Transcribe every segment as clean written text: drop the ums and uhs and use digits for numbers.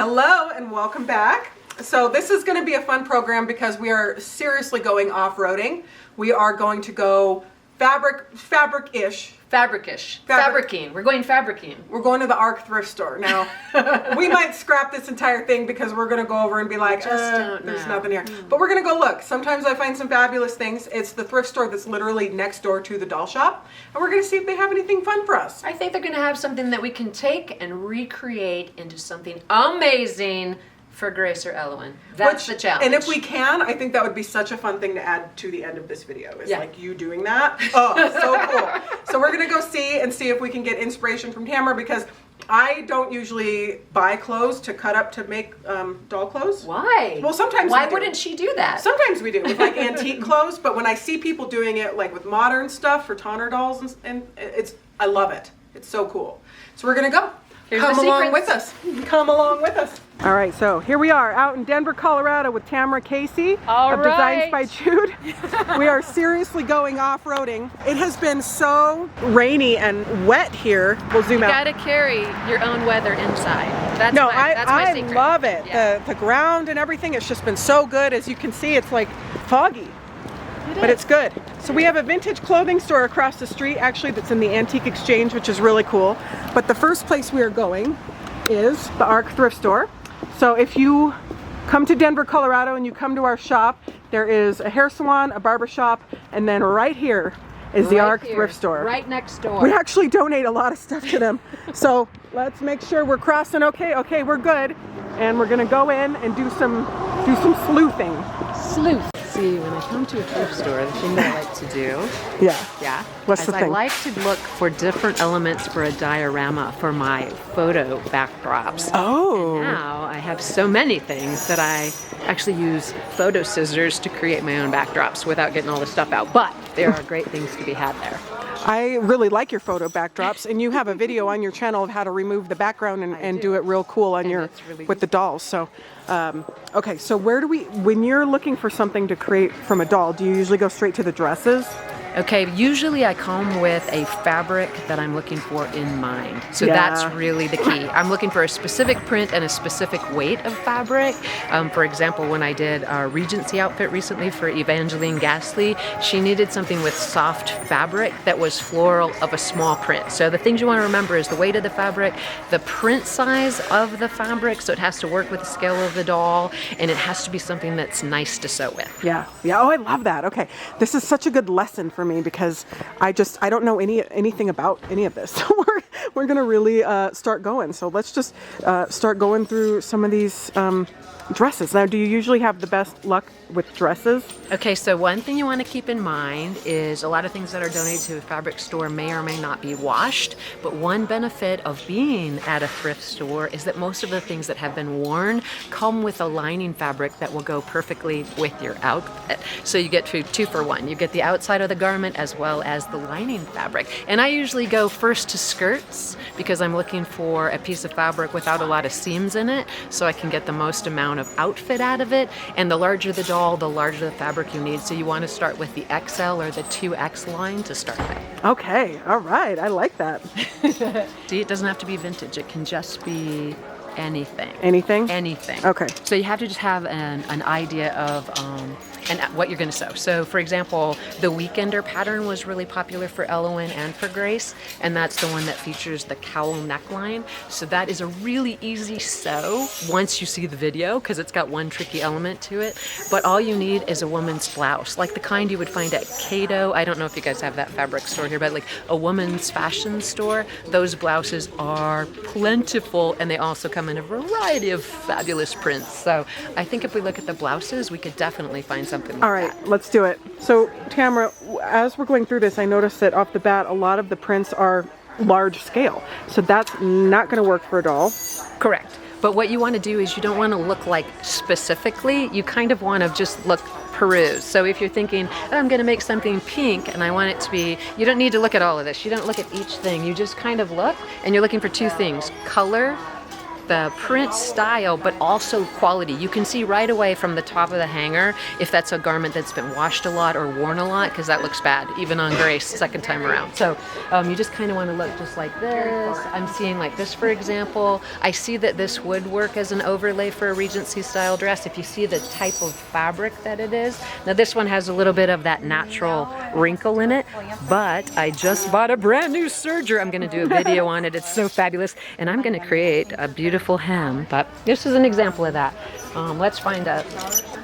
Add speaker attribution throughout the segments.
Speaker 1: Hello and welcome back. So this is going to be a fun program because we are seriously going off-roading. We are going to go fabric-ish.
Speaker 2: Fabricking. We're going fabricking.
Speaker 1: We're going to the ARC thrift store. Now, we might scrap this entire thing because we're going to go over and be like, there's nothing here. But we're going to go look. Sometimes I find some fabulous things. It's the thrift store that's literally next door to the doll shop. And we're going to see if they have anything fun for us.
Speaker 2: I think they're going to have something that we can take and recreate into something amazing for Grace or Elowen. That's the challenge.
Speaker 1: And if we can, I think that would be such a fun thing to add to the end of this video. Is like you doing that. Oh, so cool. So we're going to go see if we can get inspiration from Tamara, because I don't usually buy clothes to cut up to make doll clothes.
Speaker 2: Why?
Speaker 1: Well, sometimes
Speaker 2: Why wouldn't she do that?
Speaker 1: Sometimes we do with like antique clothes, but when I see people doing it like with modern stuff for Tonner dolls, and I love it. It's so cool. So we're going to go. Come along with us. Come along with us. All right, so here we are out in Denver, Colorado with Tamara Casey of Designs by Jude. We are seriously going off-roading. It has been so rainy and wet here. We'll zoom out.
Speaker 2: You gotta carry your own weather inside. That's
Speaker 1: my
Speaker 2: my secret.
Speaker 1: Love it.
Speaker 2: Yeah.
Speaker 1: The ground and everything, it's just been so good. As you can see, it's like foggy. But it's good. So we have a vintage clothing store across the street, actually, that's in the Antique Exchange, which is really cool. But the first place we are going is the ARC thrift store. So if you come to Denver, Colorado, and you come to our shop, there is a hair salon, a barber shop, and then right here is the ARC thrift store.
Speaker 2: Right next door.
Speaker 1: We actually donate a lot of stuff to them. So let's make sure we're crossing okay. Okay, we're good. And we're gonna go in and do some sleuthing.
Speaker 2: See, when I come to a thrift store, the thing that I like to do,
Speaker 1: What's the thing?
Speaker 2: I like to look for different elements for a diorama for my photo backdrops.
Speaker 1: Oh.
Speaker 2: And now I have so many things that I actually use photo scissors to create my own backdrops without getting all the stuff out. But there are great things to be had there.
Speaker 1: I really like your photo backdrops, and you have a video on your channel of how to remove the background and do it real cool on with the dolls. So, okay, so when you're looking for something to create from a doll, do you usually go straight to the dresses?
Speaker 2: Okay, usually I come with a fabric that I'm looking for in mind. So that's really the key. I'm looking for a specific print and a specific weight of fabric. For example, when I did our Regency outfit recently for Evangeline Gasly, she needed something with soft fabric that was floral of a small print. So the things you want to remember is the weight of the fabric, the print size of the fabric, so it has to work with the scale of the doll, and it has to be something that's nice to sew with.
Speaker 1: Yeah. Oh, I love that. Okay, this is such a good lesson for me because I don't know anything about any of this. So we're gonna really start going. So let's just start going through some of these dresses. Now, do you usually have the best luck with dresses?
Speaker 2: Okay, so one thing you want to keep in mind is a lot of things that are donated to a fabric store may or may not be washed, but one benefit of being at a thrift store is that most of the things that have been worn come with a lining fabric that will go perfectly with your outfit. So you get two for one. You get the outside of the garment as well as the lining fabric. And I usually go first to skirts because I'm looking for a piece of fabric without a lot of seams in it, so I can get the most amount of outfit out of it. And the larger the doll, the larger the fabric you need. So you want to start with the XL or the 2X line to start with.
Speaker 1: Okay, all right, I like that.
Speaker 2: See, it doesn't have to be vintage. It can just be anything.
Speaker 1: Anything?
Speaker 2: Anything.
Speaker 1: Okay.
Speaker 2: So you have to just have an idea of and what you're going to sew. So for example, the Weekender pattern was really popular for Elowen and for Grace, and that's the one that features the cowl neckline. So that is a really easy sew once you see the video, because it's got one tricky element to it. But all you need is a woman's blouse, like the kind you would find at Cato. I don't know if you guys have that fabric store here, but like a woman's fashion store, those blouses are plentiful, and they also come in a variety of fabulous prints. So I think if we look at the blouses, we could definitely find something like
Speaker 1: all right, let's do it. So Tamara, as we're going through this, I noticed that off the bat, a lot of the prints are large scale. So that's not going to work for a doll.
Speaker 2: Correct. But what you want to do is you don't want to look like specifically, you kind of want to just look peruse. So if you're thinking, oh, I'm going to make something pink and I want it to be, you don't need to look at all of this. You don't look at each thing. You just kind of look, and you're looking for two things, color the print style, but also quality. You can see right away from the top of the hanger if that's a garment that's been washed a lot or worn a lot, because that looks bad, even on Grace second time around. So you just kind of want to look just like this. I'm seeing like this, for example. I see that this would work as an overlay for a Regency style dress if you see the type of fabric that it is. Now this one has a little bit of that natural wrinkle in it, but I just bought a brand new serger. I'm going to do a video on it. It's so fabulous, and I'm going to create a beautiful hem. But this is an example of that. Let's find out.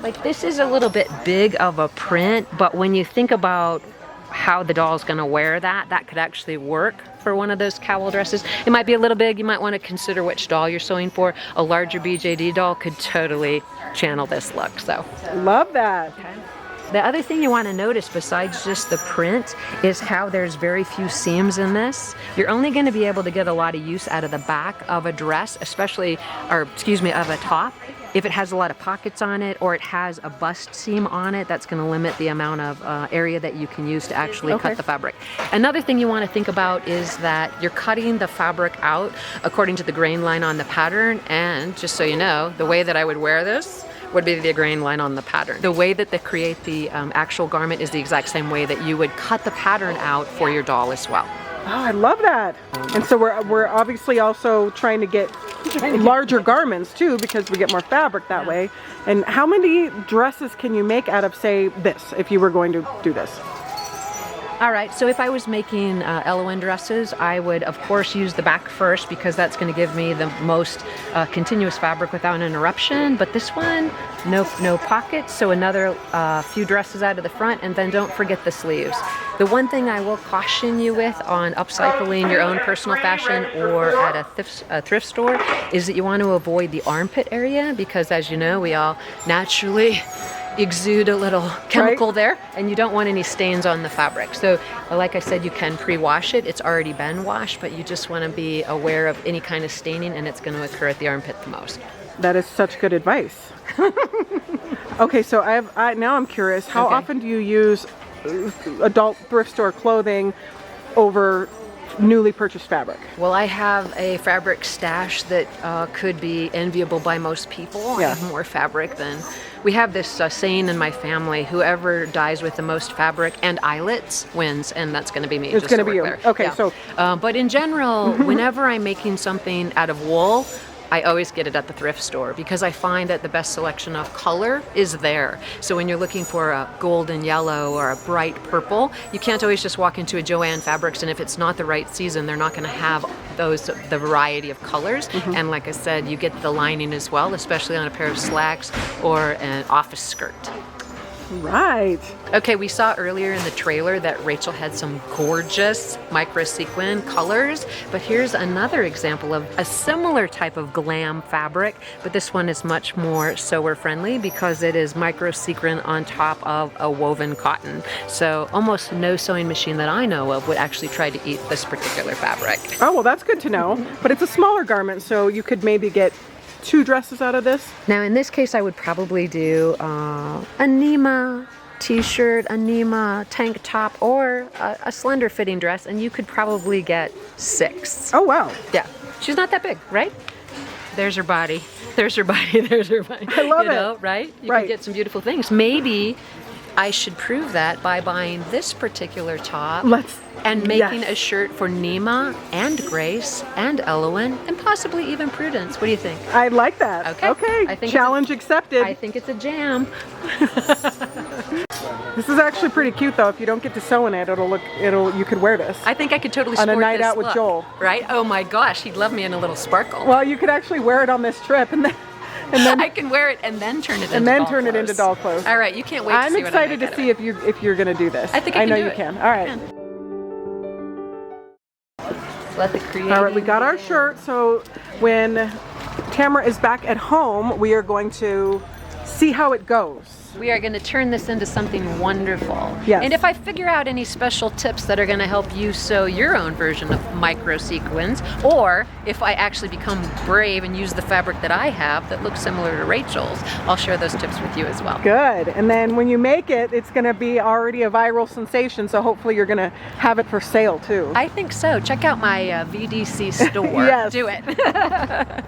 Speaker 2: Like, this is a little bit big of a print, but when you think about how the doll's going to wear that, that could actually work for one of those cowl dresses. It might be a little big. You might want to consider which doll you're sewing for. A larger BJD doll could totally channel this look. So
Speaker 1: love that.
Speaker 2: Okay. The other thing you want to notice besides just the print is how there's very few seams in this. You're only going to be able to get a lot of use out of the back of a dress, especially, or excuse me, of a top. If it has a lot of pockets on it or it has a bust seam on it, that's going to limit the amount of area that you can use to actually cut the fabric. Another thing you want to think about is that you're cutting the fabric out according to the grain line on the pattern, and just so you know, the way that I would wear this would be the grain line on the pattern. The way that they create the actual garment is the exact same way that you would cut the pattern out for your doll as well.
Speaker 1: Oh, I love that. And so we're obviously also trying to get larger garments too, because we get more fabric that way. And how many dresses can you make out of, say, this, if you were going to do this?
Speaker 2: All right, so if I was making Elowen dresses, I would of course use the back first because that's going to give me the most continuous fabric without interruption. But this one, no pockets, so another few dresses out of the front, and then don't forget the sleeves. The one thing I will caution you with on upcycling your own personal fashion or at a thrift store is that you want to avoid the armpit area, because as you know, we all naturally exude a little chemical there, and you don't want any stains on the fabric. So like I said, you can pre-wash it. It's already been washed, but you just want to be aware of any kind of staining, and it's going to occur at the armpit the most.
Speaker 1: That is such good advice. Okay, so now I'm curious, how often do you use adult thrift store clothing over newly purchased fabric?
Speaker 2: Well, I have a fabric stash that could be enviable by most people.
Speaker 1: Yeah.
Speaker 2: I have more fabric than... We have this saying in my family, whoever dies with the most fabric and eyelets wins, and that's going to be me.
Speaker 1: It's going to be you.
Speaker 2: There.
Speaker 1: Okay,
Speaker 2: yeah.
Speaker 1: so...
Speaker 2: but in general, whenever I'm making something out of wool, I always get it at the thrift store because I find that the best selection of color is there. So when you're looking for a golden yellow or a bright purple, you can't always just walk into a Joann Fabrics, and if it's not the right season, they're not going to have the variety of colors. And like I said, you get the lining as well, especially on a pair of slacks or an office skirt.
Speaker 1: Right.
Speaker 2: Okay, we saw earlier in the trailer that Rachel had some gorgeous micro sequin colors, but here's another example of a similar type of glam fabric, but this one is much more sewer friendly because it is micro sequin on top of a woven cotton. So almost no sewing machine that I know of would actually try to eat this particular fabric.
Speaker 1: Oh, well, that's good to know. But it's a smaller garment, so you could maybe get 2 dresses out of this?
Speaker 2: Now in this case I would probably do a Nima t-shirt, a Nima tank top, or a slender fitting dress, and you could probably get 6.
Speaker 1: Oh wow.
Speaker 2: Yeah, she's not that big, right? There's her body, there's her body, there's her body.
Speaker 1: I love
Speaker 2: you know,
Speaker 1: it.
Speaker 2: Right? You
Speaker 1: Right.
Speaker 2: can get some beautiful things. Maybe I should prove that by buying this particular top and making a shirt for Nima and Grace and Elowen and possibly even Prudence. What do you think?
Speaker 1: I like that.
Speaker 2: Okay.
Speaker 1: Okay.
Speaker 2: I think
Speaker 1: challenge accepted.
Speaker 2: I think it's a jam.
Speaker 1: This is actually pretty cute though. If you don't get to sew in it, you could wear this.
Speaker 2: I think I could totally
Speaker 1: on
Speaker 2: sport
Speaker 1: a night
Speaker 2: this
Speaker 1: out with
Speaker 2: look,
Speaker 1: Joel.
Speaker 2: Right? Oh my gosh, he'd love me in a little sparkle.
Speaker 1: Well, you could actually wear it on this trip and then
Speaker 2: I can wear it and then turn it into doll clothes. All right, you can't wait to see what I
Speaker 1: I'm excited to see if you're going to do this.
Speaker 2: I think I
Speaker 1: know
Speaker 2: can do
Speaker 1: you
Speaker 2: it.
Speaker 1: can. All right.
Speaker 2: Let the creative...
Speaker 1: All right, we got our shirt. So when Tamara is back at home, we are going to see how it goes.
Speaker 2: We are going to turn this into something wonderful.
Speaker 1: Yes.
Speaker 2: And if I figure out any special tips that are going to help you sew your own version of micro sequins, or if I actually become brave and use the fabric that I have that looks similar to Rachel's, I'll share those tips with you as well.
Speaker 1: Good. And then when you make it, it's going to be already a viral sensation, so hopefully you're going to have it for sale too.
Speaker 2: I think so. Check out my VDC store.
Speaker 1: Yes.
Speaker 2: Do it.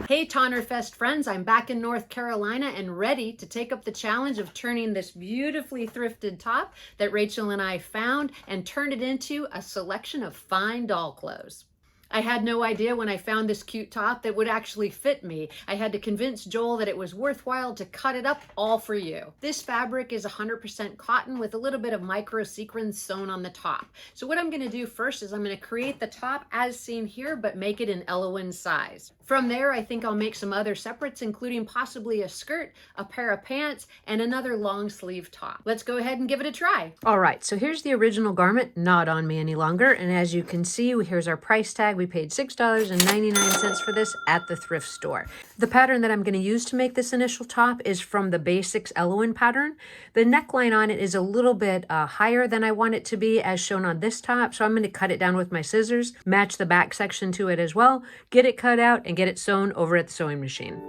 Speaker 2: Hey Tonnerfest friends, I'm back in North Carolina and ready to take up the challenge of turning this beautifully thrifted top that Rachel and I found and turn it into a selection of fine doll clothes. I had no idea when I found this cute top that would actually fit me. I had to convince Joel that it was worthwhile to cut it up all for you. This fabric is 100% cotton with a little bit of micro sequins sewn on the top. So what I'm going to do first is I'm going to create the top as seen here, but make it in Elowen size. From there, I think I'll make some other separates, including possibly a skirt, a pair of pants, and another long sleeve top. Let's go ahead and give it a try. All right, so here's the original garment, not on me any longer. And as you can see, here's our price tag. We paid $6.99 for this at the thrift store. The pattern that I'm going to use to make this initial top is from the Basics Elowen pattern. The neckline on it is a little bit higher than I want it to be as shown on this top. So I'm going to cut it down with my scissors, match the back section to it as well, get it cut out and get it sewn over at the sewing machine.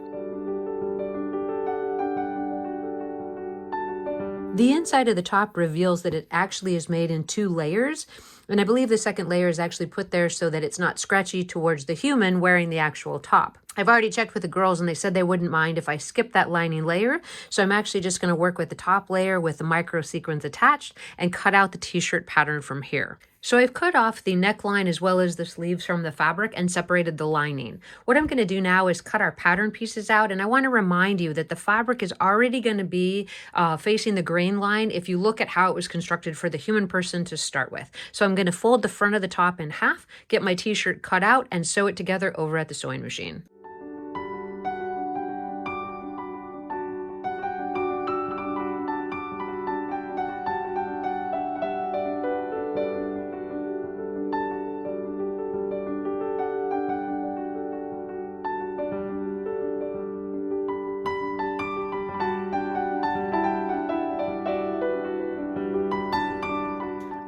Speaker 2: The inside of the top reveals that it actually is made in 2 layers. And I believe the second layer is actually put there so that it's not scratchy towards the human wearing the actual top. I've already checked with the girls and they said they wouldn't mind if I skip that lining layer. So I'm actually just going to work with the top layer with the micro sequins attached and cut out the t-shirt pattern from here. So I've cut off the neckline as well as the sleeves from the fabric and separated the lining. What I'm going to do now is cut our pattern pieces out, and I want to remind you that the fabric is already going to be facing the grain line if you look at how it was constructed for the human person to start with. So I'm going to fold the front of the top in half, get my t-shirt cut out, and sew it together over at the sewing machine.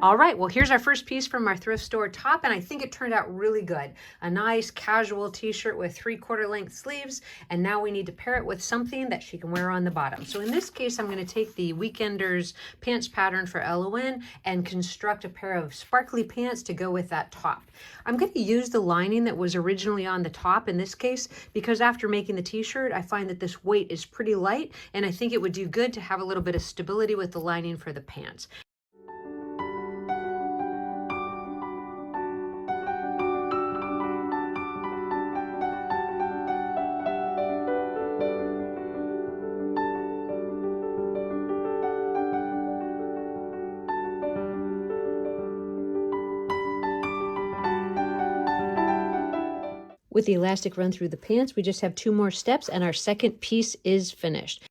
Speaker 2: All right, well, here's our first piece from our thrift store top, and I think it turned out really good. A nice casual t-shirt with 3/4 length sleeves, and now we need to pair it with something that she can wear on the bottom. So in this case, I'm going to take the Weekenders pants pattern for Elowen and construct a pair of sparkly pants to go with that top. I'm going to use the lining that was originally on the top in this case, because after making the t-shirt, I find that this weight is pretty light, and I think it would do good to have a little bit of stability with the lining for the pants. With the elastic run through the pants, we just have 2 more steps and our second piece is finished.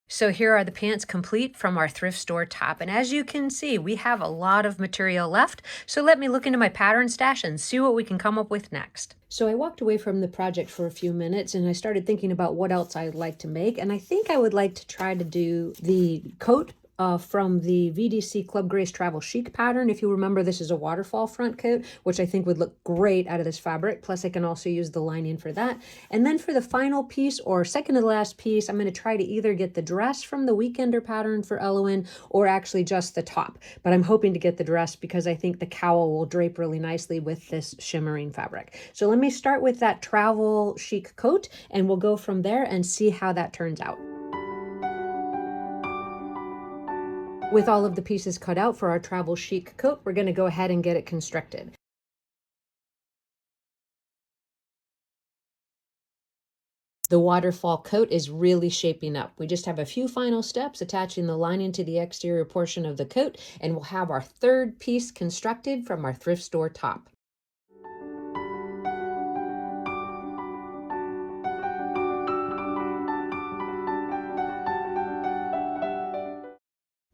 Speaker 2: So here are the pants complete from our thrift store top. And as you can see, we have a lot of material left. So let me look into my pattern stash and see what we can come up with next. So I walked away from the project for a few minutes and I started thinking about what else I'd like to make. And I think I would like to try to do the coat from the VDC Club Grace Travel Chic pattern. If you remember, this is a waterfall front coat, which I think would look great out of this fabric. Plus, I can also use the lining for that. And then for the final piece, or second to the last piece, I'm going to try to either get the dress from the Weekender pattern for Elowen, or actually just the top. But I'm hoping to get the dress because I think the cowl will drape really nicely with this shimmering fabric. So let me start with that travel chic coat, and we'll go from there and see how that turns out. With all of the pieces cut out for our travel chic coat, we're going to go ahead and get it constructed. The waterfall coat is really shaping up. We just have a few final steps attaching the lining to the exterior portion of the coat, and we'll have our third piece constructed from our thrift store top.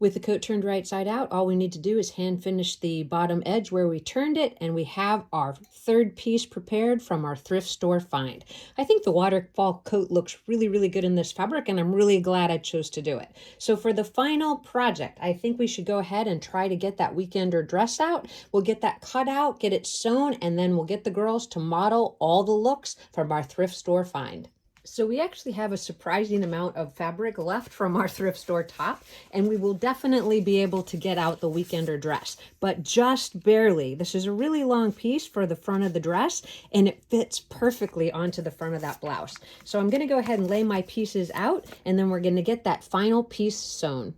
Speaker 2: With the coat turned right side out, all we need to do is hand finish the bottom edge where we turned it, and we have our third piece prepared from our thrift store find. I think the waterfall coat looks really, really good in this fabric, and I'm really glad I chose to do it. So for the final project, I think we should go ahead and try to get that weekender dress out. We'll get that cut out, get it sewn, and then we'll get the girls to model all the looks from our thrift store find. So we actually have a surprising amount of fabric left from our thrift store top, and we will definitely be able to get out the weekender dress, but just barely. This is a really long piece for the front of the dress, and it fits perfectly onto the front of that blouse. So I'm going to go ahead and lay my pieces out, and then we're going to get that final piece sewn.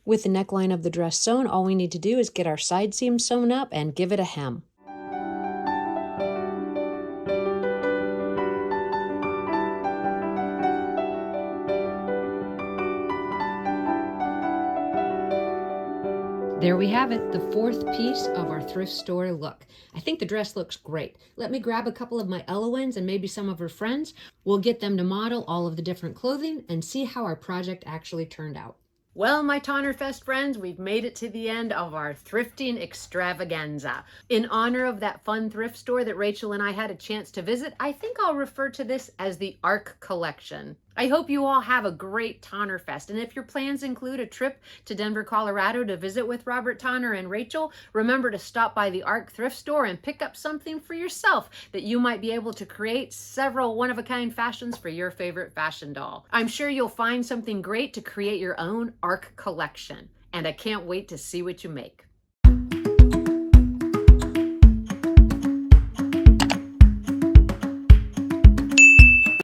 Speaker 2: With the neckline of the dress sewn, all we need to do is get our side seam sewn up and give it a hem. There we have it, the fourth piece of our thrift store look. I think the dress looks great. Let me grab a couple of my Ellowins and maybe some of her friends. We'll get them to model all of the different clothing and see how our project actually turned out. Well, my Tonnerfest friends, we've made it to the end of our thrifting extravaganza. In honor of that fun thrift store that Rachel and I had a chance to visit, I think I'll refer to this as the ARC collection. I hope you all have a great Tonnerfest, and if your plans include a trip to Denver, Colorado to visit with Robert Tonner and Rachel, remember to stop by the ARC thrift store and pick up something for yourself that you might be able to create several one-of-a-kind fashions for your favorite fashion doll. I'm sure you'll find something great to create your own ARC collection, and I can't wait to see what you make.